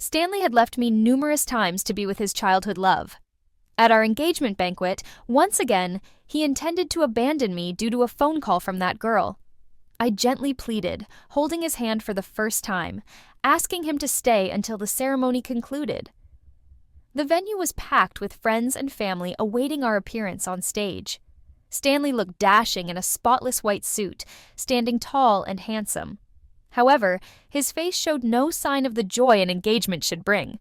Stanley had left me numerous times to be with his childhood love. At our engagement banquet, once again, he intended to abandon me due to a phone call from that girl. I gently pleaded, holding his hand for the first time, asking him to stay until the ceremony concluded. The venue was packed with friends and family awaiting our appearance on stage. Stanley looked dashing in a spotless white suit, standing tall and handsome. However, his face showed no sign of the joy an engagement should bring.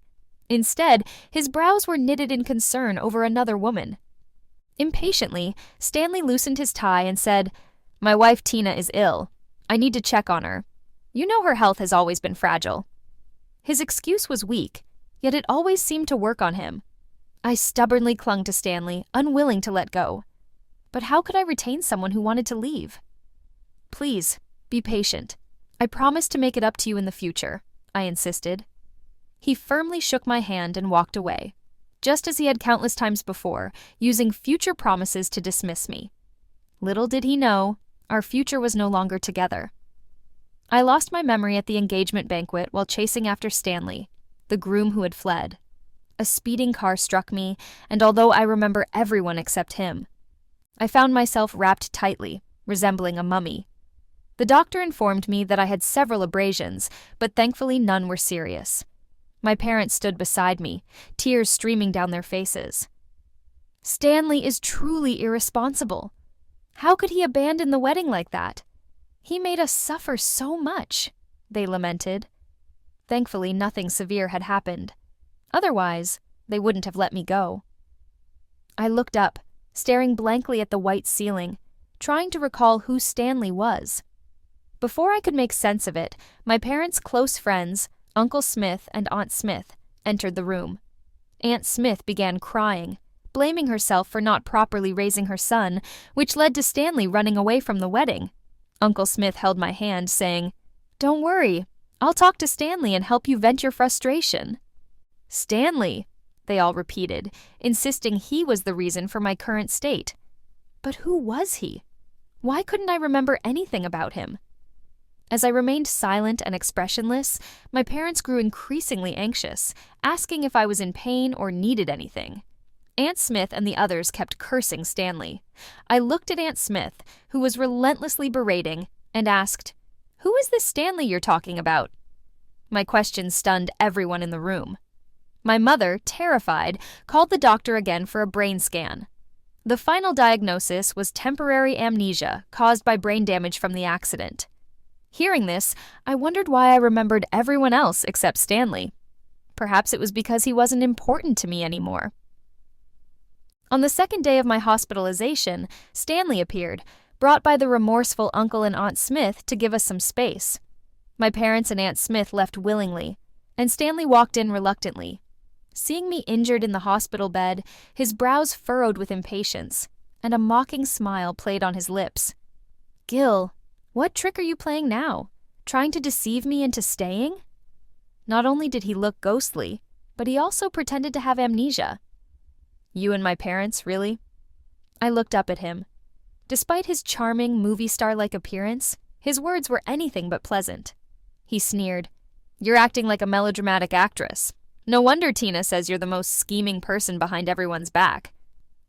Instead, his brows were knitted in concern over another woman. Impatiently, Stanley loosened his tie and said, "My wife Tina is ill. I need to check on her. You know her health has always been fragile." His excuse was weak, yet it always seemed to work on him. I stubbornly clung to Stanley, unwilling to let go. But how could I retain someone who wanted to leave? "Please, be patient. I promise to make it up to you in the future," I insisted. He firmly shook my hand and walked away, just as he had countless times before, using future promises to dismiss me. Little did he know, our future was no longer together. I lost my memory at the engagement banquet while chasing after Stanley, the groom who had fled. A speeding car struck me, and although I remember everyone except him, I found myself wrapped tightly, resembling a mummy. The doctor informed me that I had several abrasions, but thankfully none were serious. My parents stood beside me, tears streaming down their faces. "Stanley is truly irresponsible. How could he abandon the wedding like that? He made us suffer so much," they lamented. Thankfully, nothing severe had happened. Otherwise, they wouldn't have let me go. I looked up, staring blankly at the white ceiling, trying to recall who Stanley was. Before I could make sense of it, my parents' close friends, Uncle Smith and Aunt Smith, entered the room. Aunt Smith began crying, blaming herself for not properly raising her son, which led to Stanley running away from the wedding. Uncle Smith held my hand, saying, "Don't worry, I'll talk to Stanley and help you vent your frustration." "Stanley," they all repeated, insisting he was the reason for my current state. But who was he? Why couldn't I remember anything about him? As I remained silent and expressionless, my parents grew increasingly anxious, asking if I was in pain or needed anything. Aunt Smith and the others kept cursing Stanley. I looked at Aunt Smith, who was relentlessly berating, and asked, "Who is this Stanley you're talking about?" My question stunned everyone in the room. My mother, terrified, called the doctor again for a brain scan. The final diagnosis was temporary amnesia caused by brain damage from the accident. Hearing this, I wondered why I remembered everyone else except Stanley. Perhaps it was because he wasn't important to me anymore. On the second day of my hospitalization, Stanley appeared, brought by the remorseful Uncle and Aunt Smith to give us some space. My parents and Aunt Smith left willingly, and Stanley walked in reluctantly. Seeing me injured in the hospital bed, his brows furrowed with impatience, and a mocking smile played on his lips. "Gil, what trick are you playing now? Trying to deceive me into staying?" Not only did he look ghostly, but he also pretended to have amnesia. "You and my parents, really?" I looked up at him. Despite his charming, movie star-like appearance, his words were anything but pleasant. He sneered, "You're acting like a melodramatic actress. No wonder Tina says you're the most scheming person behind everyone's back.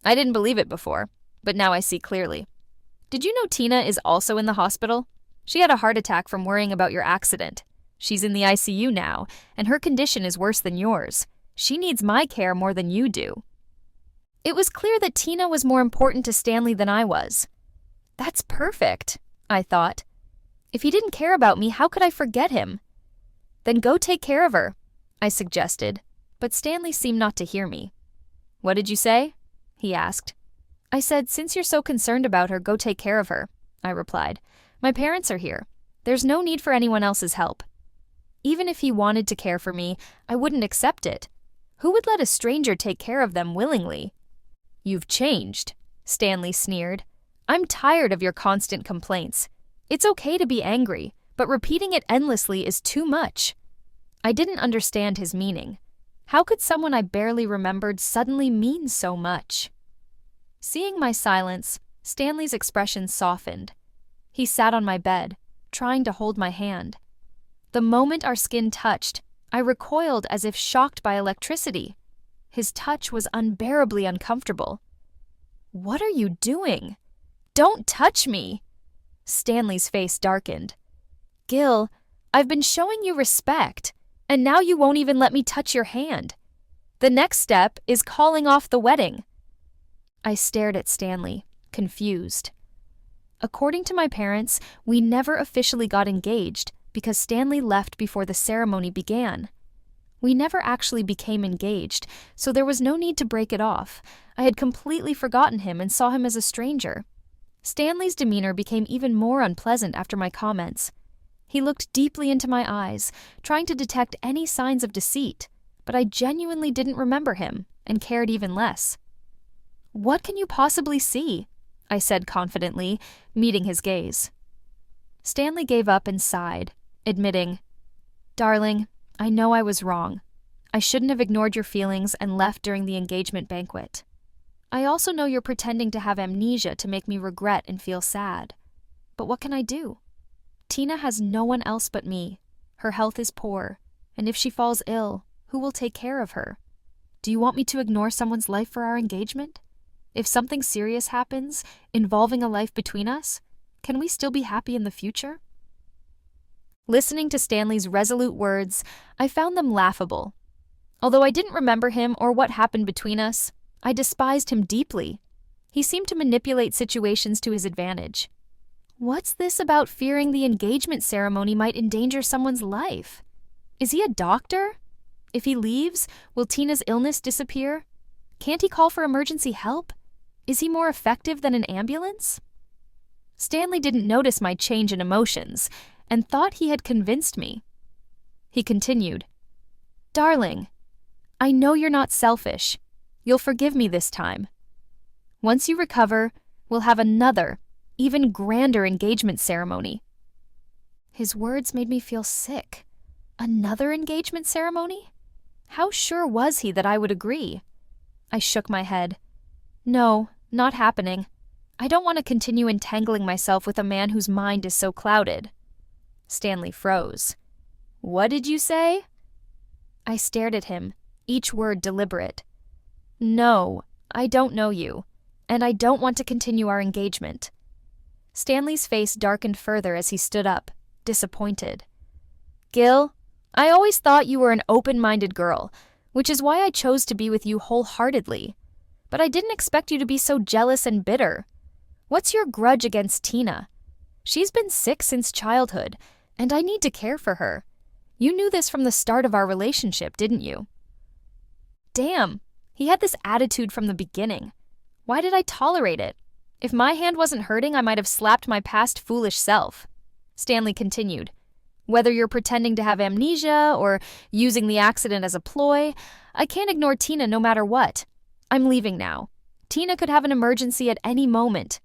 I didn't believe it before, but now I see clearly. Did you know Tina is also in the hospital? She had a heart attack from worrying about your accident. She's in the ICU now, and her condition is worse than yours. She needs my care more than you do." It was clear that Tina was more important to Stanley than I was. That's perfect, I thought. If he didn't care about me, how could I forget him? Then go take care of her, I suggested, but Stanley seemed not to hear me. "What did you say?" he asked. I said, "Since you're so concerned about her, go take care of her," I replied. "My parents are here. There's no need for anyone else's help." Even if he wanted to care for me, I wouldn't accept it. Who would let a stranger take care of them willingly? "You've changed," Stanley sneered. "I'm tired of your constant complaints. It's okay to be angry, but repeating it endlessly is too much." I didn't understand his meaning. How could someone I barely remembered suddenly mean so much? Seeing my silence, Stanley's expression softened. He sat on my bed, trying to hold my hand. The moment our skin touched, I recoiled as if shocked by electricity. His touch was unbearably uncomfortable. "What are you doing? Don't touch me!" Stanley's face darkened. "Gil, I've been showing you respect, and now you won't even let me touch your hand. The next step is calling off the wedding." I stared at Stanley, confused. According to my parents, we never officially got engaged because Stanley left before the ceremony began. We never actually became engaged, so there was no need to break it off. I had completely forgotten him and saw him as a stranger. Stanley's demeanor became even more unpleasant after my comments. He looked deeply into my eyes, trying to detect any signs of deceit, but I genuinely didn't remember him and cared even less. "What can you possibly see?" I said confidently, meeting his gaze. Stanley gave up and sighed, admitting, "Darling, I know I was wrong. I shouldn't have ignored your feelings and left during the engagement banquet. I also know you're pretending to have amnesia to make me regret and feel sad. But what can I do? Tina has no one else but me. Her health is poor, and if she falls ill, who will take care of her? Do you want me to ignore someone's life for our engagement? If something serious happens, involving a life between us, can we still be happy in the future?" Listening to Stanley's resolute words, I found them laughable. Although I didn't remember him or what happened between us, I despised him deeply. He seemed to manipulate situations to his advantage. What's this about fearing the engagement ceremony might endanger someone's life? Is he a doctor? If he leaves, will Tina's illness disappear? Can't he call for emergency help? Is he more effective than an ambulance? Stanley didn't notice my change in emotions and thought he had convinced me. He continued, "Darling, I know you're not selfish. You'll forgive me this time. Once you recover, we'll have another, even grander engagement ceremony." His words made me feel sick. Another engagement ceremony? How sure was he that I would agree? I shook my head. No, not happening. I don't want to continue entangling myself with a man whose mind is so clouded. Stanley froze. "What did you say?" I stared at him, each word deliberate. "No, I don't know you, and I don't want to continue our engagement." Stanley's face darkened further as he stood up, disappointed. "Gil, I always thought you were an open-minded girl, which is why I chose to be with you wholeheartedly. But I didn't expect you to be so jealous and bitter. What's your grudge against Tina? She's been sick since childhood, and I need to care for her. You knew this from the start of our relationship, didn't you?" Damn, he had this attitude from the beginning. Why did I tolerate it? If my hand wasn't hurting, I might have slapped my past foolish self. Stanley continued, "Whether you're pretending to have amnesia or using the accident as a ploy, I can't ignore Tina no matter what. I'm leaving now. Tina could have an emergency at any moment.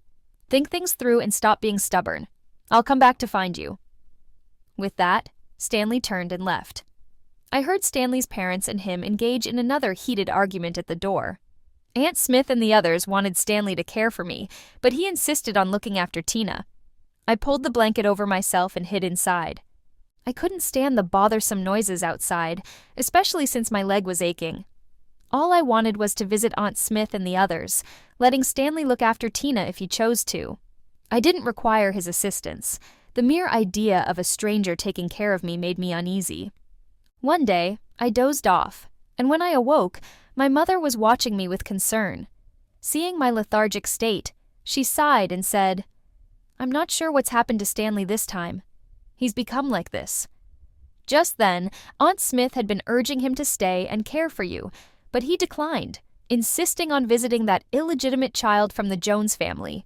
Think things through and stop being stubborn. I'll come back to find you." With that, Stanley turned and left. I heard Stanley's parents and him engage in another heated argument at the door. Aunt Smith and the others wanted Stanley to care for me, but he insisted on looking after Tina. I pulled the blanket over myself and hid inside. I couldn't stand the bothersome noises outside, especially since my leg was aching. All I wanted was to visit Aunt Smith and the others, letting Stanley look after Tina if he chose to. I didn't require his assistance. The mere idea of a stranger taking care of me made me uneasy. One day, I dozed off, and when I awoke, my mother was watching me with concern. Seeing my lethargic state, she sighed and said, "I'm not sure what's happened to Stanley this time. He's become like this." Just then, Aunt Smith had been urging him to stay and care for you, but he declined, insisting on visiting that illegitimate child from the Jones family.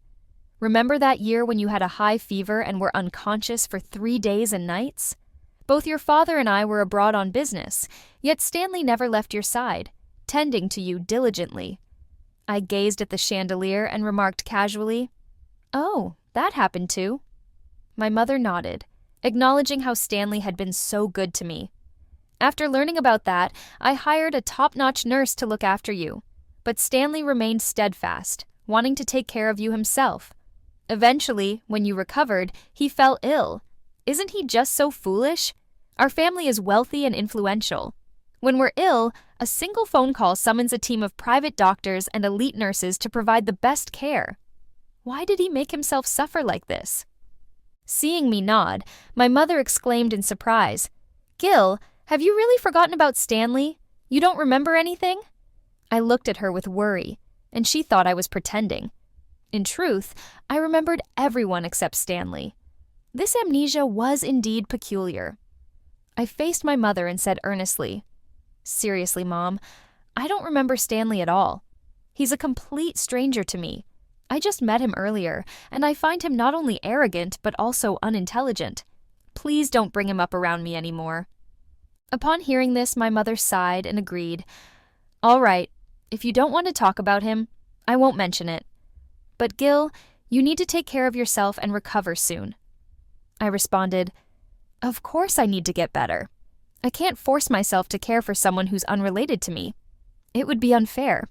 Remember that year when you had a high fever and were unconscious for 3 days and nights? Both your father and I were abroad on business, yet Stanley never left your side, tending to you diligently. I gazed at the chandelier and remarked casually, "Oh, that happened too." My mother nodded, acknowledging how Stanley had been so good to me. After learning about that, I hired a top-notch nurse to look after you, but Stanley remained steadfast, wanting to take care of you himself. Eventually, when you recovered, he fell ill. Isn't he just so foolish? Our family is wealthy and influential. When we're ill, a single phone call summons a team of private doctors and elite nurses to provide the best care. Why did he make himself suffer like this? Seeing me nod, my mother exclaimed in surprise, "Gil, have you really forgotten about Stanley? You don't remember anything?" I looked at her with worry, and she thought I was pretending. In truth, I remembered everyone except Stanley. This amnesia was indeed peculiar. I faced my mother and said earnestly, "Seriously, Mom, I don't remember Stanley at all. He's a complete stranger to me. I just met him earlier, and I find him not only arrogant but also unintelligent. Please don't bring him up around me anymore." Upon hearing this, my mother sighed and agreed. "All right, if you don't want to talk about him, I won't mention it. But Gil, you need to take care of yourself and recover soon." I responded, "Of course I need to get better. I can't force myself to care for someone who's unrelated to me. It would be unfair."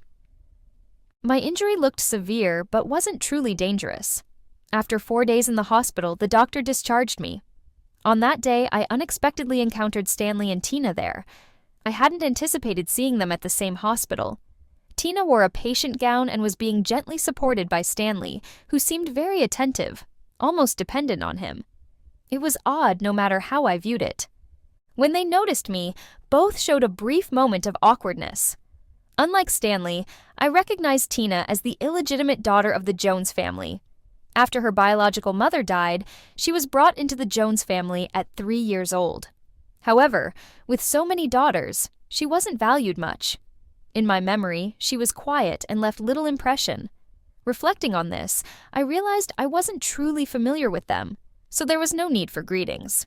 My injury looked severe, but wasn't truly dangerous. After 4 days in the hospital, the doctor discharged me. On that day, I unexpectedly encountered Stanley and Tina there. I hadn't anticipated seeing them at the same hospital. Tina wore a patient gown and was being gently supported by Stanley, who seemed very attentive, almost dependent on him. It was odd no matter how I viewed it. When they noticed me, both showed a brief moment of awkwardness. Unlike Stanley, I recognized Tina as the illegitimate daughter of the Jones family. After her biological mother died, she was brought into the Jones family at 3 years old. However, with so many daughters, she wasn't valued much. In my memory, she was quiet and left little impression. Reflecting on this, I realized I wasn't truly familiar with them, so there was no need for greetings.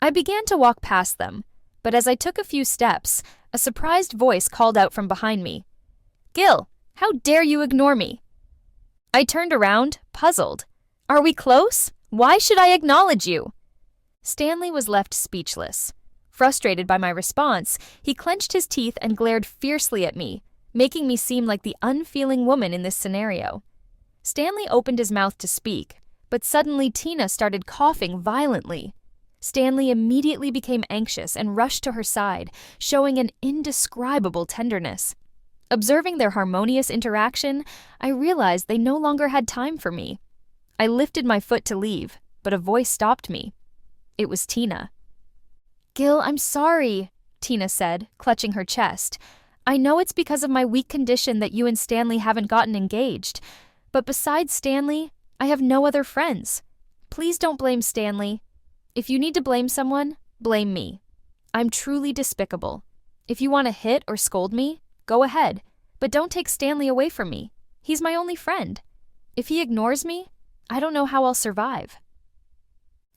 I began to walk past them, but as I took a few steps, a surprised voice called out from behind me, "Gil, how dare you ignore me?" I turned around, puzzled. "Are we close? Why should I acknowledge you?" Stanley was left speechless. Frustrated by my response, he clenched his teeth and glared fiercely at me, making me seem like the unfeeling woman in this scenario. Stanley opened his mouth to speak, but suddenly Tina started coughing violently. Stanley immediately became anxious and rushed to her side, showing an indescribable tenderness. Observing their harmonious interaction, I realized they no longer had time for me. I lifted my foot to leave, but a voice stopped me. It was Tina. "Gil, I'm sorry," Tina said, clutching her chest. "I know it's because of my weak condition that you and Stanley haven't gotten engaged, but besides Stanley, I have no other friends. Please don't blame Stanley. If you need to blame someone, blame me. I'm truly despicable. If you want to hit or scold me, go ahead, but don't take Stanley away from me. He's my only friend. If he ignores me, I don't know how I'll survive."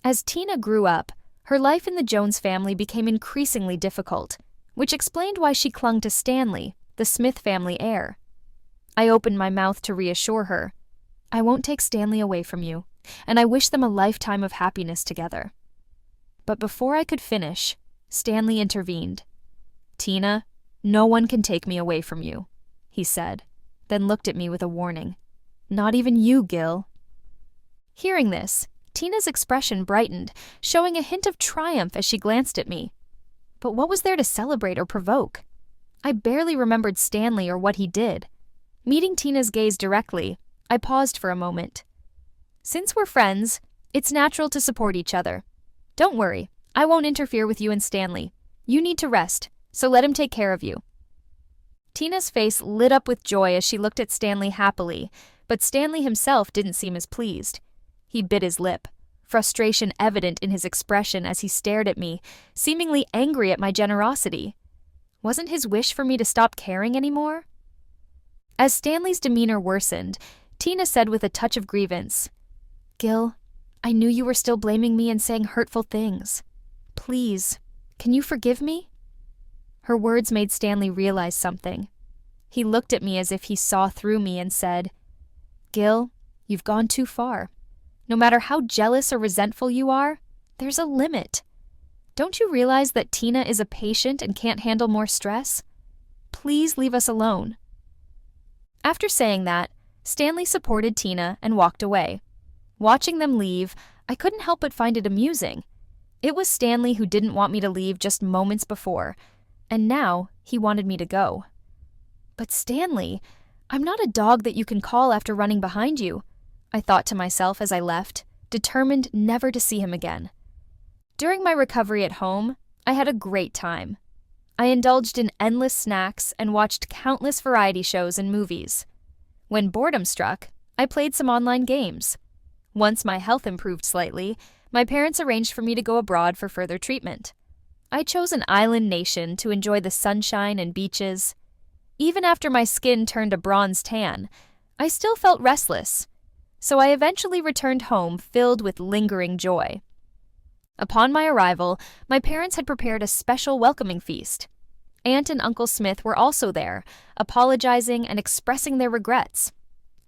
As Tina grew up, her life in the Jones family became increasingly difficult, which explained why she clung to Stanley, the Smith family heir. I opened my mouth to reassure her. "I won't take Stanley away from you, and I wish them a lifetime of happiness together." But before I could finish, Stanley intervened. "Tina, no one can take me away from you," he said, then looked at me with a warning. "Not even you, Gil." Hearing this, Tina's expression brightened, showing a hint of triumph as she glanced at me. But what was there to celebrate or provoke? I barely remembered Stanley or what he did. Meeting Tina's gaze directly, I paused for a moment. "Since we're friends, it's natural to support each other. Don't worry, I won't interfere with you and Stanley. You need to rest, so let him take care of you." Tina's face lit up with joy as she looked at Stanley happily, but Stanley himself didn't seem as pleased. He bit his lip, frustration evident in his expression as he stared at me, seemingly angry at my generosity. Wasn't his wish for me to stop caring anymore? As Stanley's demeanor worsened, Tina said with a touch of grievance, "Gil, I knew you were still blaming me and saying hurtful things. Please, can you forgive me?" Her words made Stanley realize something. He looked at me as if he saw through me and said, "Gil, you've gone too far. No matter how jealous or resentful you are, there's a limit. Don't you realize that Tina is a patient and can't handle more stress? Please leave us alone." After saying that, Stanley supported Tina and walked away. Watching them leave, I couldn't help but find it amusing. It was Stanley who didn't want me to leave just moments before, and now he wanted me to go. But Stanley, I'm not a dog that you can call after running behind you, I thought to myself as I left, determined never to see him again. During my recovery at home, I had a great time. I indulged in endless snacks and watched countless variety shows and movies. When boredom struck, I played some online games. Once my health improved slightly, my parents arranged for me to go abroad for further treatment. I chose an island nation to enjoy the sunshine and beaches. Even after my skin turned a bronze tan, I still felt restless, so I eventually returned home filled with lingering joy. Upon my arrival, my parents had prepared a special welcoming feast. Aunt and Uncle Smith were also there, apologizing and expressing their regrets.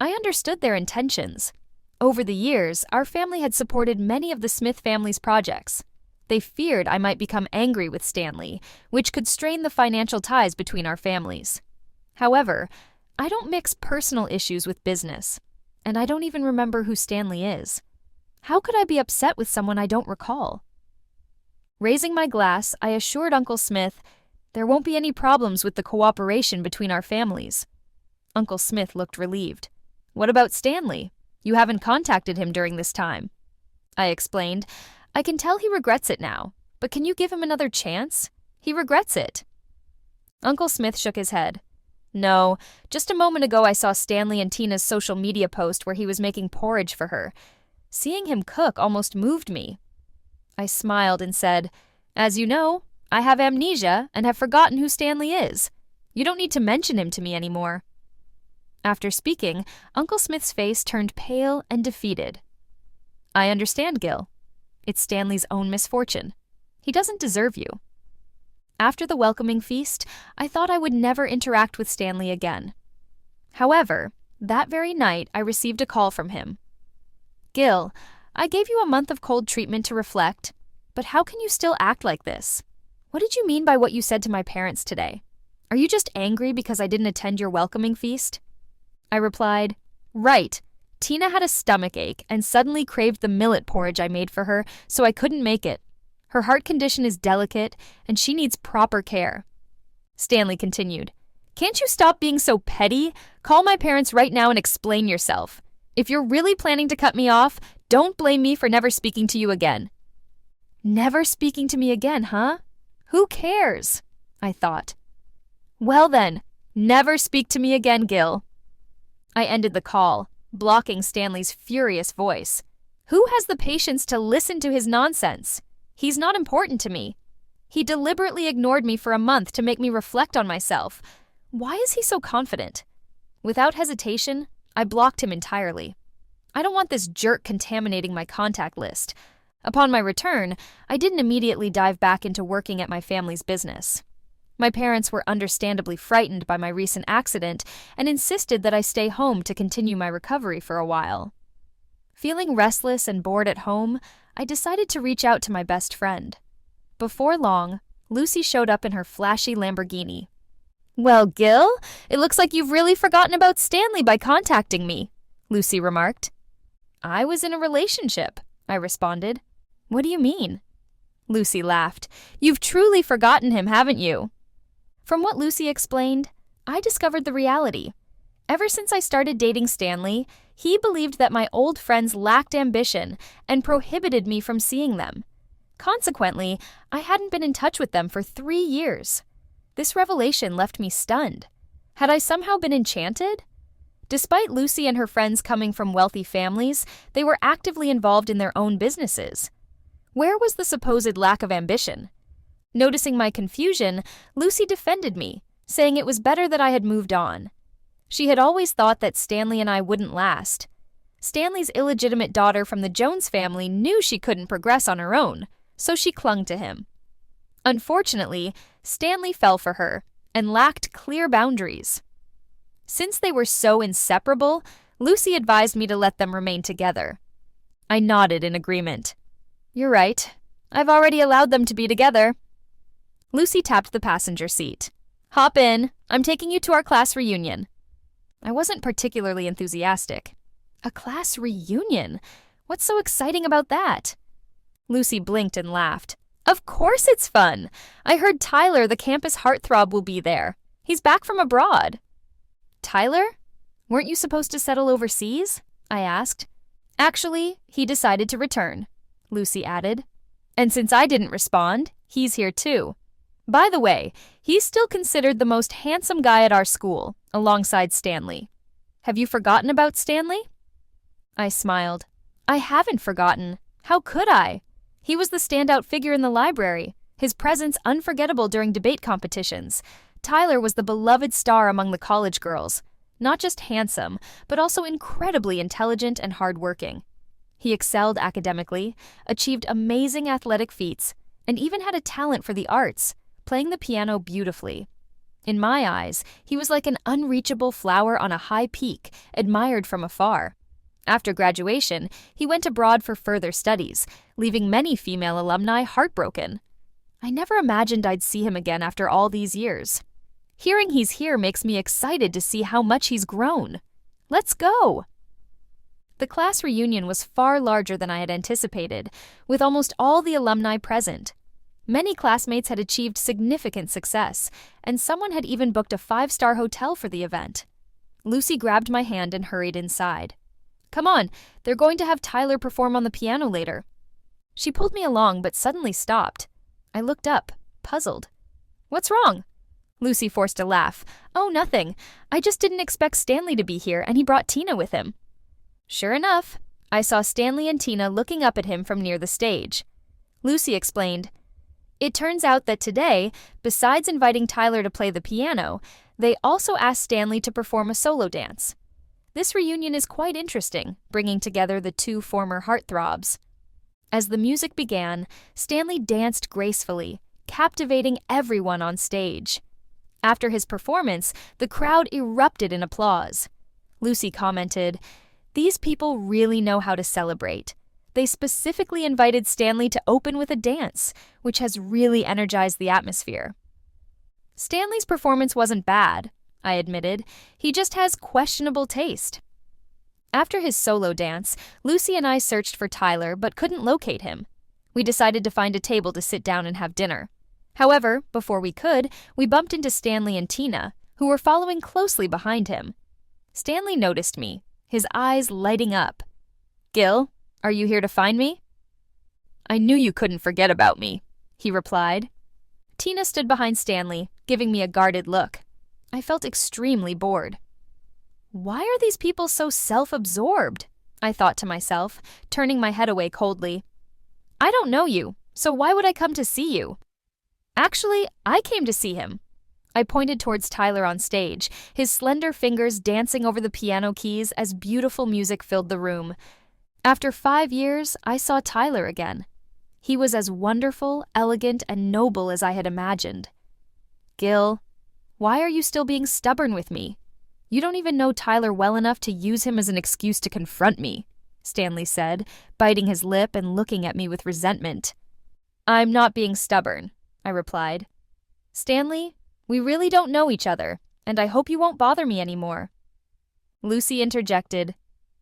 I understood their intentions. Over the years, our family had supported many of the Smith family's projects. They feared I might become angry with Stanley, which could strain the financial ties between our families. However, I don't mix personal issues with business, and I don't even remember who Stanley is. How could I be upset with someone I don't recall? Raising my glass, I assured Uncle Smith, there won't be any problems with the cooperation between our families. Uncle Smith looked relieved. What about Stanley? You haven't contacted him during this time. I explained, I can tell he regrets it now, but can you give him another chance? He regrets it. Uncle Smith shook his head. No, just a moment ago I saw Stanley and Tina's social media post where he was making porridge for her. Seeing him cook almost moved me. I smiled and said, as you know, I have amnesia and have forgotten who Stanley is. You don't need to mention him to me anymore. After speaking, Uncle Smith's face turned pale and defeated. I understand, Gil. It's Stanley's own misfortune. He doesn't deserve you. After the welcoming feast, I thought I would never interact with Stanley again. However, that very night I received a call from him. Gil, I gave you a month of cold treatment to reflect, but how can you still act like this? What did you mean by what you said to my parents today? Are you just angry because I didn't attend your welcoming feast? I replied, right. Tina had a stomach ache and suddenly craved the millet porridge I made for her, so I couldn't make it. Her heart condition is delicate, and she needs proper care. Stanley continued, can't you stop being so petty? Call my parents right now and explain yourself. If you're really planning to cut me off, don't blame me for never speaking to you again. Never speaking to me again, huh? Who cares? I thought. Well then, never speak to me again, Gil. I ended the call, blocking Stanley's furious voice. Who has the patience to listen to his nonsense? He's not important to me. He deliberately ignored me for a month to make me reflect on myself. Why is he so confident? Without hesitation, I blocked him entirely. I don't want this jerk contaminating my contact list. Upon my return, I didn't immediately dive back into working at my family's business. My parents were understandably frightened by my recent accident and insisted that I stay home to continue my recovery for a while. Feeling restless and bored at home, I decided to reach out to my best friend. Before long, Lucy showed up in her flashy Lamborghini. Well, Gil, it looks like you've really forgotten about Stanley by contacting me, Lucy remarked. I was in a relationship, I responded. What do you mean? Lucy laughed. You've truly forgotten him, haven't you? From what Lucy explained, I discovered the reality. Ever since I started dating Stanley, he believed that my old friends lacked ambition and prohibited me from seeing them. Consequently, I hadn't been in touch with them for 3 years. This revelation left me stunned. Had I somehow been enchanted? Despite Lucy and her friends coming from wealthy families, they were actively involved in their own businesses. Where was the supposed lack of ambition? Noticing my confusion, Lucy defended me, saying it was better that I had moved on. She had always thought that Stanley and I wouldn't last. Stanley's illegitimate daughter from the Jones family knew she couldn't progress on her own, so she clung to him. Unfortunately, Stanley fell for her and lacked clear boundaries. Since they were so inseparable, Lucy advised me to let them remain together. I nodded in agreement. You're right. I've already allowed them to be together. Lucy tapped the passenger seat. Hop in. I'm taking you to our class reunion. I wasn't particularly enthusiastic. A class reunion? What's so exciting about that? Lucy blinked and laughed. Of course it's fun. I heard Tyler, the campus heartthrob, will be there. He's back from abroad. Tyler? Weren't you supposed to settle overseas? I asked. Actually, he decided to return, Lucy added. And since I didn't respond, he's here too. By the way, he's still considered the most handsome guy at our school, alongside Stanley. Have you forgotten about Stanley? I smiled. I haven't forgotten. How could I? He was the standout figure in the library, his presence unforgettable during debate competitions. Tyler was the beloved star among the college girls, not just handsome, but also incredibly intelligent and hardworking. He excelled academically, achieved amazing athletic feats, and even had a talent for the arts, playing the piano beautifully. In my eyes, he was like an unreachable flower on a high peak, admired from afar. After graduation, he went abroad for further studies, leaving many female alumni heartbroken. I never imagined I'd see him again after all these years. Hearing he's here makes me excited to see how much he's grown. Let's go! The class reunion was far larger than I had anticipated, with almost all the alumni present. Many classmates had achieved significant success, and someone had even booked a 5-star hotel for the event. Lucy grabbed my hand and hurried inside. Come on, they're going to have Tyler perform on the piano later. She pulled me along but suddenly stopped. I looked up, puzzled. What's wrong? Lucy forced a laugh. Oh, nothing. I just didn't expect Stanley to be here, and he brought Tina with him. Sure enough, I saw Stanley and Tina looking up at him from near the stage. Lucy explained, It turns out that today, besides inviting Tyler to play the piano, they also asked Stanley to perform a solo dance. This reunion is quite interesting, bringing together the two former heartthrobs. As the music began, Stanley danced gracefully, captivating everyone on stage. After his performance, the crowd erupted in applause. Lucy commented, These people really know how to celebrate. They specifically invited Stanley to open with a dance, which has really energized the atmosphere. Stanley's performance wasn't bad, I admitted. He just has questionable taste. After his solo dance, Lucy and I searched for Tyler but couldn't locate him. We decided to find a table to sit down and have dinner. However, before we could, we bumped into Stanley and Tina, who were following closely behind him. Stanley noticed me, his eyes lighting up. Gil, are you here to find me? I knew you couldn't forget about me, he replied. Tina stood behind Stanley, giving me a guarded look. I felt extremely bored. Why are these people so self-absorbed? I thought to myself, turning my head away coldly. I don't know you, so why would I come to see you? Actually, I came to see him. I pointed towards Tyler on stage, his slender fingers dancing over the piano keys as beautiful music filled the room. After 5 years, I saw Tyler again. He was as wonderful, elegant, and noble as I had imagined. Gil, why are you still being stubborn with me? You don't even know Tyler well enough to use him as an excuse to confront me, Stanley said, biting his lip and looking at me with resentment. I'm not being stubborn, I replied. Stanley, we really don't know each other, and I hope you won't bother me anymore. Lucy interjected.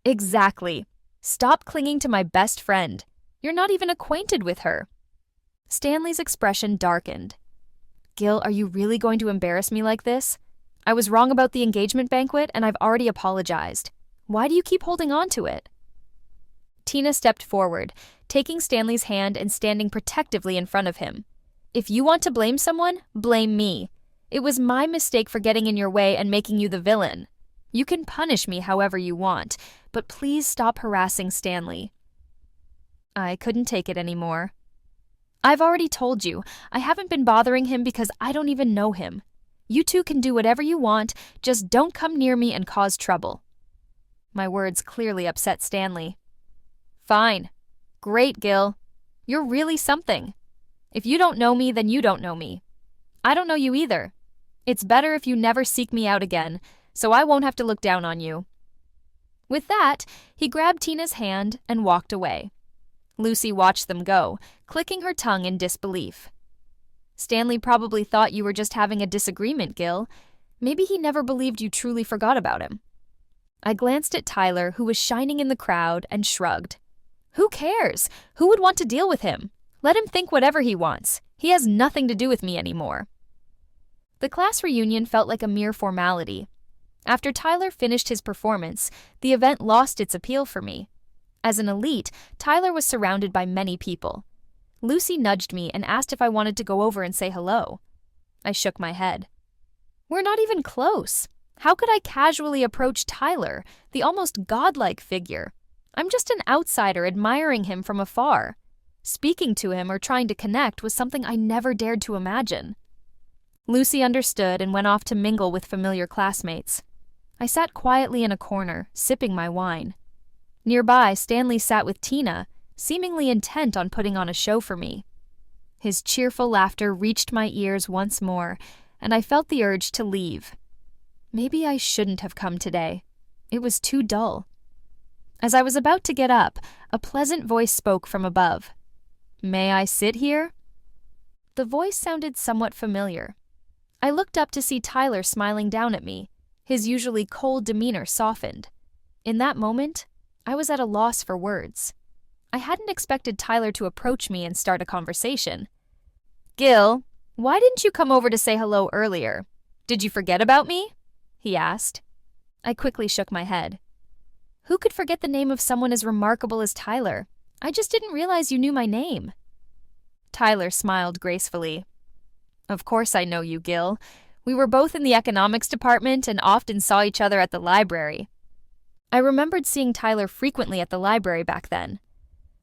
Exactly. Stop clinging to my best friend. You're not even acquainted with her. Stanley's expression darkened. Gil, are you really going to embarrass me like this? I was wrong about the engagement banquet, and I've already apologized. Why do you keep holding on to it? Tina stepped forward, taking Stanley's hand and standing protectively in front of him. If you want to blame someone, blame me. It was my mistake for getting in your way and making you the villain. You can punish me however you want, but please stop harassing Stanley. I couldn't take it anymore. I've already told you, I haven't been bothering him because I don't even know him. You two can do whatever you want, just don't come near me and cause trouble. My words clearly upset Stanley. Fine. Great, Gil. You're really something. If you don't know me, then you don't know me. I don't know you either. It's better if you never seek me out again, so I won't have to look down on you. With that, he grabbed Tina's hand and walked away. Lucy watched them go, clicking her tongue in disbelief. Stanley probably thought you were just having a disagreement, Gil. Maybe he never believed you truly forgot about him. I glanced at Tyler, who was shining in the crowd, and shrugged. Who cares? Who would want to deal with him? Let him think whatever he wants. He has nothing to do with me anymore. The class reunion felt like a mere formality. After Tyler finished his performance, the event lost its appeal for me. As an elite, Tyler was surrounded by many people. Lucy nudged me and asked if I wanted to go over and say hello. I shook my head. We're not even close. How could I casually approach Tyler, the almost godlike figure? I'm just an outsider admiring him from afar. Speaking to him or trying to connect was something I never dared to imagine. Lucy understood and went off to mingle with familiar classmates. I sat quietly in a corner, sipping my wine. Nearby, Stanley sat with Tina, seemingly intent on putting on a show for me. His cheerful laughter reached my ears once more, and I felt the urge to leave. Maybe I shouldn't have come today. It was too dull. As I was about to get up, a pleasant voice spoke from above. "May I sit here?" The voice sounded somewhat familiar. I looked up to see Tyler smiling down at me. His usually cold demeanor softened. In that moment, I was at a loss for words. I hadn't expected Tyler to approach me and start a conversation. "Gil, why didn't you come over to say hello earlier? Did you forget about me?" he asked. I quickly shook my head. Who could forget the name of someone as remarkable as Tyler? I just didn't realize you knew my name. Tyler smiled gracefully. "Of course I know you, Gil. We were both in the economics department and often saw each other at the library." I remembered seeing Tyler frequently at the library back then.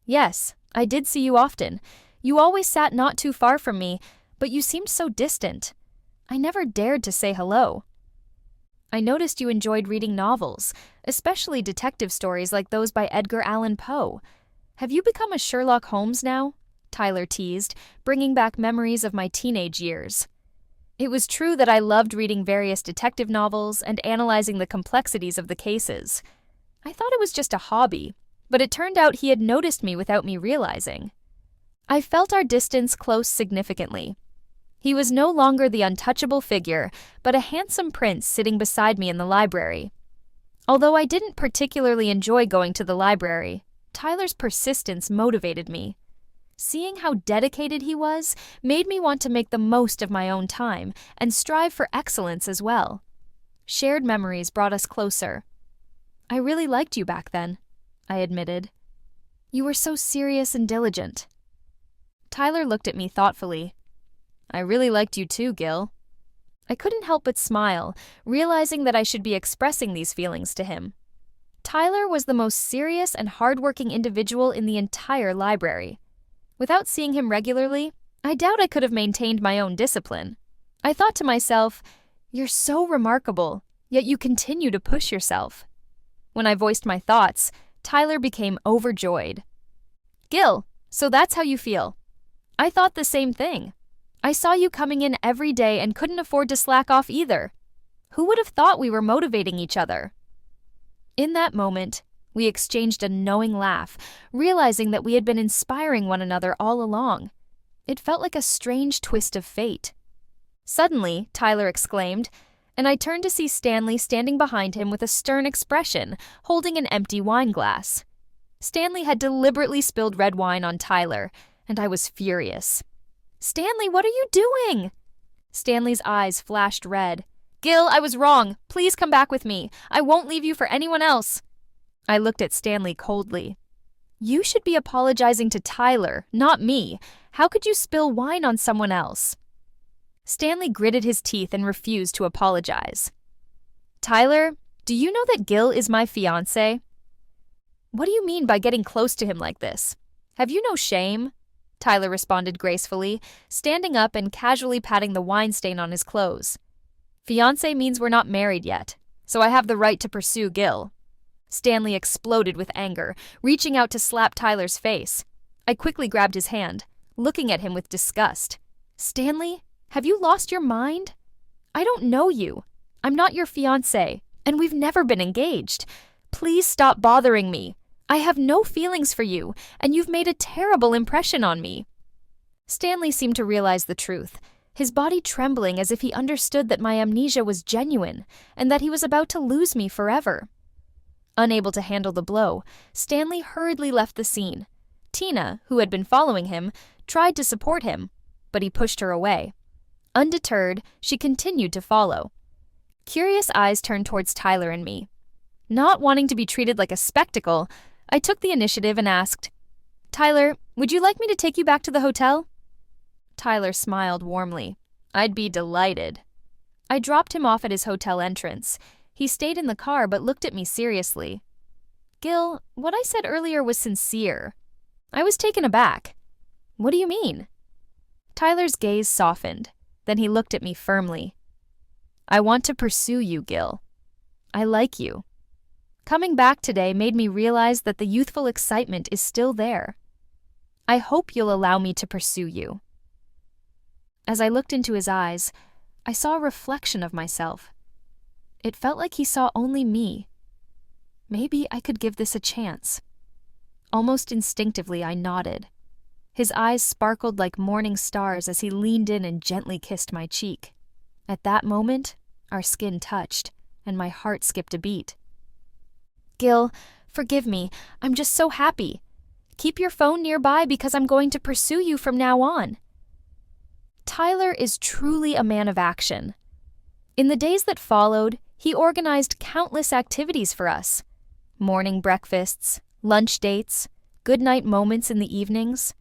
"Yes, I did see you often. You always sat not too far from me, but you seemed so distant. I never dared to say hello." "I noticed you enjoyed reading novels, especially detective stories like those by Edgar Allan Poe. Have you become a Sherlock Holmes now?" Tyler teased, bringing back memories of my teenage years. It was true that I loved reading various detective novels and analyzing the complexities of the cases. I thought it was just a hobby, but it turned out he had noticed me without me realizing. I felt our distance close significantly. He was no longer the untouchable figure, but a handsome prince sitting beside me in the library. Although I didn't particularly enjoy going to the library, Tyler's persistence motivated me. Seeing how dedicated he was made me want to make the most of my own time and strive for excellence as well. Shared memories brought us closer. "I really liked you back then," I admitted. "You were so serious and diligent." Tyler looked at me thoughtfully. "I really liked you too, Gil." I couldn't help but smile, realizing that I should be expressing these feelings to him. Tyler was the most serious and hardworking individual in the entire library. Without seeing him regularly, I doubt I could have maintained my own discipline. I thought to myself, "You're so remarkable, yet you continue to push yourself." When I voiced my thoughts, Tyler became overjoyed. "Gil, so that's how you feel. I thought the same thing. I saw you coming in every day and couldn't afford to slack off either. Who would have thought we were motivating each other?" In that moment, we exchanged a knowing laugh, realizing that we had been inspiring one another all along. It felt like a strange twist of fate. Suddenly, Tyler exclaimed, and I turned to see Stanley standing behind him with a stern expression, holding an empty wine glass. Stanley had deliberately spilled red wine on Tyler, and I was furious. "Stanley, what are you doing?" Stanley's eyes flashed red. "Gil, I was wrong. Please come back with me. I won't leave you for anyone else." I looked at Stanley coldly. "You should be apologizing to Tyler, not me. How could you spill wine on someone else?" Stanley gritted his teeth and refused to apologize. "Tyler, do you know that Gil is my fiancé?" "What do you mean by getting close to him like this? Have you no shame?" Tyler responded gracefully, standing up and casually patting the wine stain on his clothes. "Fiancé means we're not married yet, so I have the right to pursue Gil." Stanley exploded with anger, reaching out to slap Tyler's face. I quickly grabbed his hand, looking at him with disgust. "Stanley, have you lost your mind? I don't know you. I'm not your fiancé, and we've never been engaged. Please stop bothering me. I have no feelings for you, and you've made a terrible impression on me." Stanley seemed to realize the truth, his body trembling as if he understood that my amnesia was genuine and that he was about to lose me forever. Unable to handle the blow, Stanley hurriedly left the scene. Tina, who had been following him, tried to support him, but he pushed her away. Undeterred, she continued to follow. Curious eyes turned towards Tyler and me. Not wanting to be treated like a spectacle, I took the initiative and asked, "Tyler, would you like me to take you back to the hotel?" Tyler smiled warmly. "I'd be delighted." I dropped him off at his hotel entrance. He stayed in the car but looked at me seriously. "Gil, what I said earlier was sincere." I was taken aback. "What do you mean?" Tyler's gaze softened. Then he looked at me firmly. "I want to pursue you, Gil. I like you." Coming back today made me realize that the youthful excitement is still there. "I hope you'll allow me to pursue you." As I looked into his eyes, I saw a reflection of myself. It felt like he saw only me. Maybe I could give this a chance. Almost instinctively, I nodded. His eyes sparkled like morning stars as he leaned in and gently kissed my cheek. At that moment, our skin touched, and my heart skipped a beat. "Gil, forgive me. I'm just so happy. Keep your phone nearby because I'm going to pursue you from now on." Tyler is truly a man of action. In the days that followed, he organized countless activities for us. Morning breakfasts, lunch dates, goodnight moments in the evenings.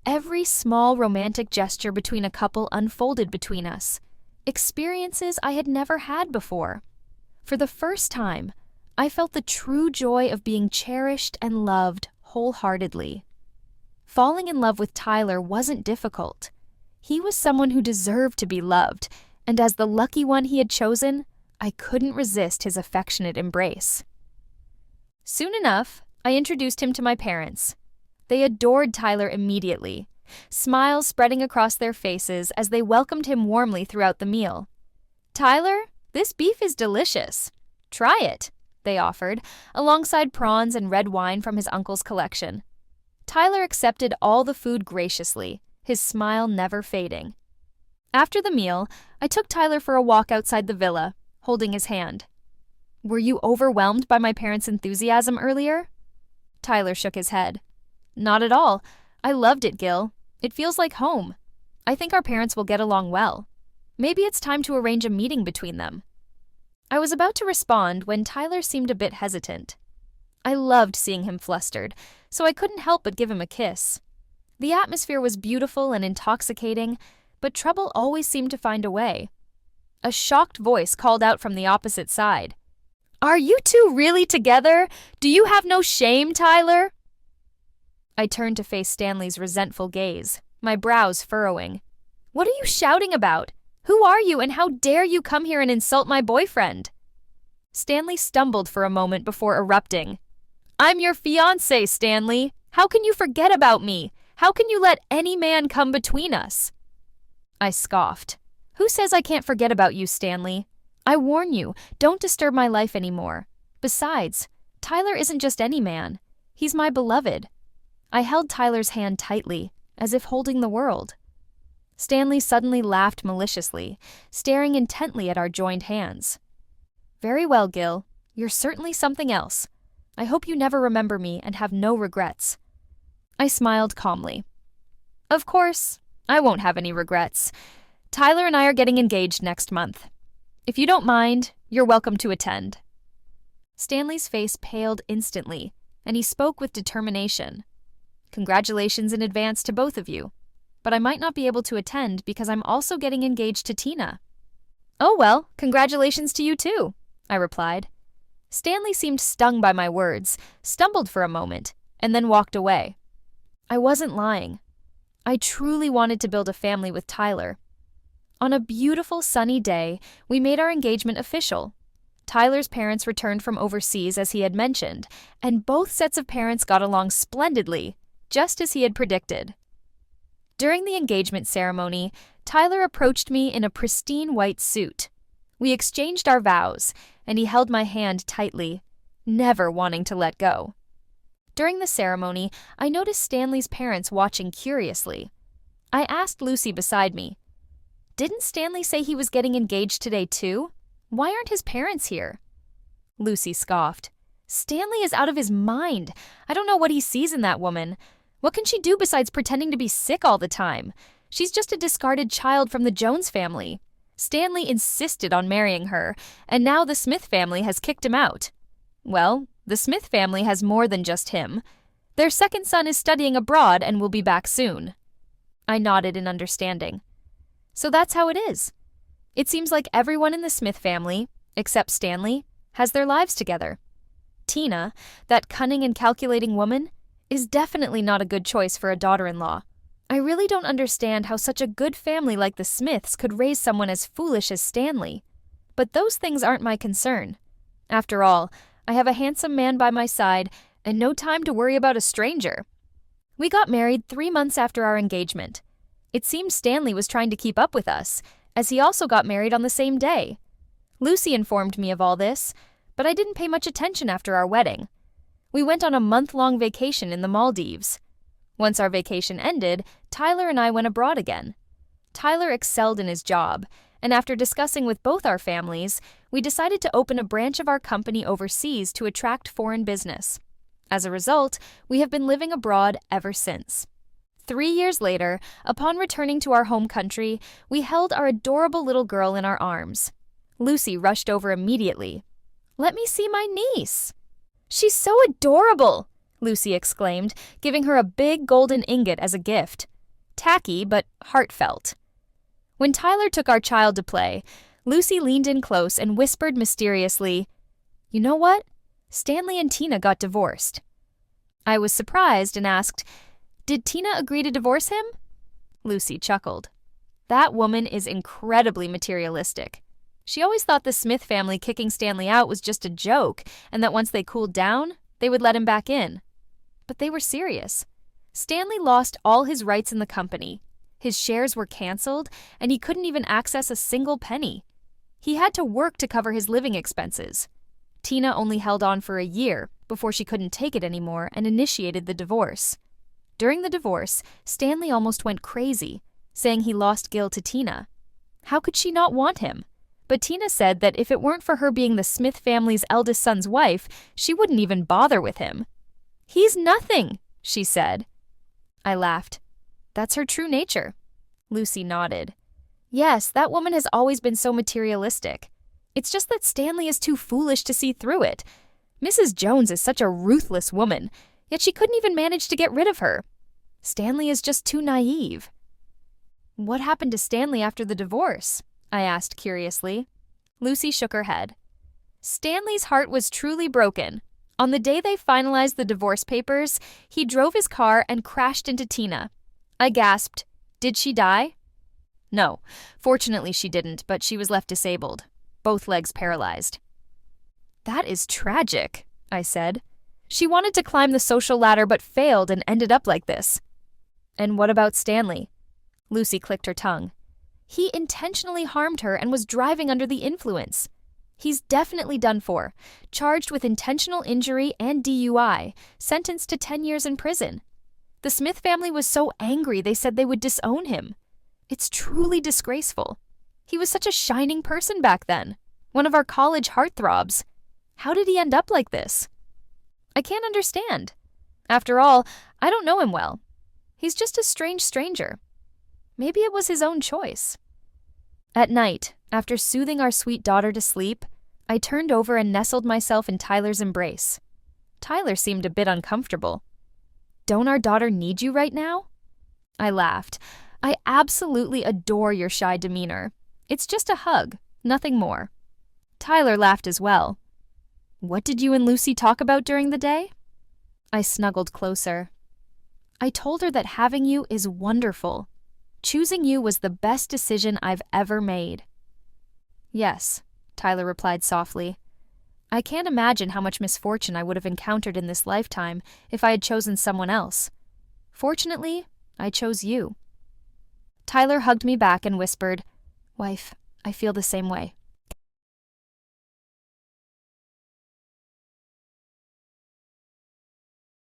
Every small romantic gesture between a couple unfolded between us. Experiences I had never had before. For the first time, I felt the true joy of being cherished and loved wholeheartedly. Falling in love with Tyler wasn't difficult. He was someone who deserved to be loved, and as the lucky one he had chosen, I couldn't resist his affectionate embrace. Soon enough, I introduced him to my parents. They adored Tyler immediately, smiles spreading across their faces as they welcomed him warmly throughout the meal. "Tyler, this beef is delicious. Try it," they offered, alongside prawns and red wine from his uncle's collection. Tyler accepted all the food graciously, his smile never fading. After the meal, I took Tyler for a walk outside the villa, holding his hand. "Were you overwhelmed by my parents' enthusiasm earlier?" Tyler shook his head. "Not at all. I loved it, Gil. It feels like home. I think our parents will get along well. Maybe it's time to arrange a meeting between them." I was about to respond when Tyler seemed a bit hesitant. I loved seeing him flustered, so I couldn't help but give him a kiss. The atmosphere was beautiful and intoxicating, but trouble always seemed to find a way. A shocked voice called out from the opposite side. "Are you two really together? Do you have no shame, Tyler?" I turned to face Stanley's resentful gaze, my brows furrowing. "What are you shouting about? Who are you and how dare you come here and insult my boyfriend?" Stanley stumbled for a moment before erupting. "I'm your fiancé, Stanley. How can you forget about me? How can you let any man come between us?" I scoffed. "Who says I can't forget about you, Stanley? I warn you, don't disturb my life anymore. Besides, Tyler isn't just any man. He's my beloved." I held Tyler's hand tightly, as if holding the world. Stanley suddenly laughed maliciously, staring intently at our joined hands. "Very well, Gil. You're certainly something else. I hope you never remember me and have no regrets." I smiled calmly. "Of course, I won't have any regrets. Tyler and I are getting engaged next month. If you don't mind, you're welcome to attend." Stanley's face paled instantly, and he spoke with determination. "Congratulations in advance to both of you. But I might not be able to attend because I'm also getting engaged to Tina." "Oh well, congratulations to you too," I replied. Stanley seemed stung by my words, stumbled for a moment, and then walked away. I wasn't lying. I truly wanted to build a family with Tyler. On a beautiful sunny day, we made our engagement official. Tyler's parents returned from overseas as he had mentioned, and both sets of parents got along splendidly, just as he had predicted. During the engagement ceremony, Tyler approached me in a pristine white suit. We exchanged our vows, and he held my hand tightly, never wanting to let go. During the ceremony, I noticed Stanley's parents watching curiously. I asked Lucy beside me, "Didn't Stanley say he was getting engaged today too? Why aren't his parents here?" Lucy scoffed. Stanley is out of his mind. I don't know what he sees in that woman. What can she do besides pretending to be sick all the time? She's just a discarded child from the Jones family. Stanley insisted on marrying her, and now the Smith family has kicked him out. Well, the Smith family has more than just him. Their second son is studying abroad and will be back soon. I nodded in understanding. So that's how it is. It seems like everyone in the Smith family, except Stanley, has their lives together. Tina, that cunning and calculating woman, is definitely not a good choice for a daughter-in-law. I really don't understand how such a good family like the Smiths could raise someone as foolish as Stanley. But those things aren't my concern. After all, I have a handsome man by my side and no time to worry about a stranger. We got married 3 months after our engagement. It seems Stanley was trying to keep up with us, as he also got married on the same day. Lucy informed me of all this, but I didn't pay much attention after our wedding. We went on a month-long vacation in the Maldives. Once our vacation ended, Tyler and I went abroad again. Tyler excelled in his job, and after discussing with both our families, we decided to open a branch of our company overseas to attract foreign business. As a result, we have been living abroad ever since. 3 years later, upon returning to our home country, we held our adorable little girl in our arms. Lucy rushed over immediately. "Let me see my niece." "She's so adorable," Lucy exclaimed, giving her a big golden ingot as a gift. Tacky, but heartfelt. When Tyler took our child to play, Lucy leaned in close and whispered mysteriously, "You know what? Stanley and Tina got divorced." I was surprised and asked, "Did Tina agree to divorce him?" Lucy chuckled. That woman is incredibly materialistic. She always thought the Smith family kicking Stanley out was just a joke, and that once they cooled down, they would let him back in. But they were serious. Stanley lost all his rights in the company. His shares were canceled, and he couldn't even access a single penny. He had to work to cover his living expenses. Tina only held on for a year before she couldn't take it anymore and initiated the divorce. During the divorce, Stanley almost went crazy, saying he lost Gil to Tina. How could she not want him? But Tina said that if it weren't for her being the Smith family's eldest son's wife, she wouldn't even bother with him. "He's nothing," she said. I laughed. "That's her true nature." Lucy nodded. "Yes, that woman has always been so materialistic. It's just that Stanley is too foolish to see through it. Mrs. Jones is such a ruthless woman, yet she couldn't even manage to get rid of her. Stanley is just too naive." "What happened to Stanley after the divorce?" I asked curiously. Lucy shook her head. "Stanley's heart was truly broken. On the day they finalized the divorce papers, he drove his car and crashed into Tina. I gasped, 'Did she die?' No, fortunately she didn't, but she was left disabled, both legs paralyzed." "That is tragic," I said. "She wanted to climb the social ladder but failed and ended up like this." "And what about Stanley?" Lucy clicked her tongue. "He intentionally harmed her and was driving under the influence. He's definitely done for, charged with intentional injury and DUI, sentenced to 10 years in prison. The Smith family was so angry they said they would disown him. It's truly disgraceful. He was such a shining person back then, one of our college heartthrobs. How did he end up like this? I can't understand. After all, I don't know him well. He's just a strange stranger. Maybe it was his own choice." At night, after soothing our sweet daughter to sleep, I turned over and nestled myself in Tyler's embrace. Tyler seemed a bit uncomfortable. "Don't our daughter need you right now?" I laughed. "I absolutely adore your shy demeanor. It's just a hug, nothing more." Tyler laughed as well. "What did you and Lucy talk about during the day?" I snuggled closer. "I told her that having you is wonderful. Choosing you was the best decision I've ever made." "Yes," Tyler replied softly. "I can't imagine how much misfortune I would have encountered in this lifetime if I had chosen someone else. Fortunately, I chose you." Tyler hugged me back and whispered, "Wife, I feel the same way."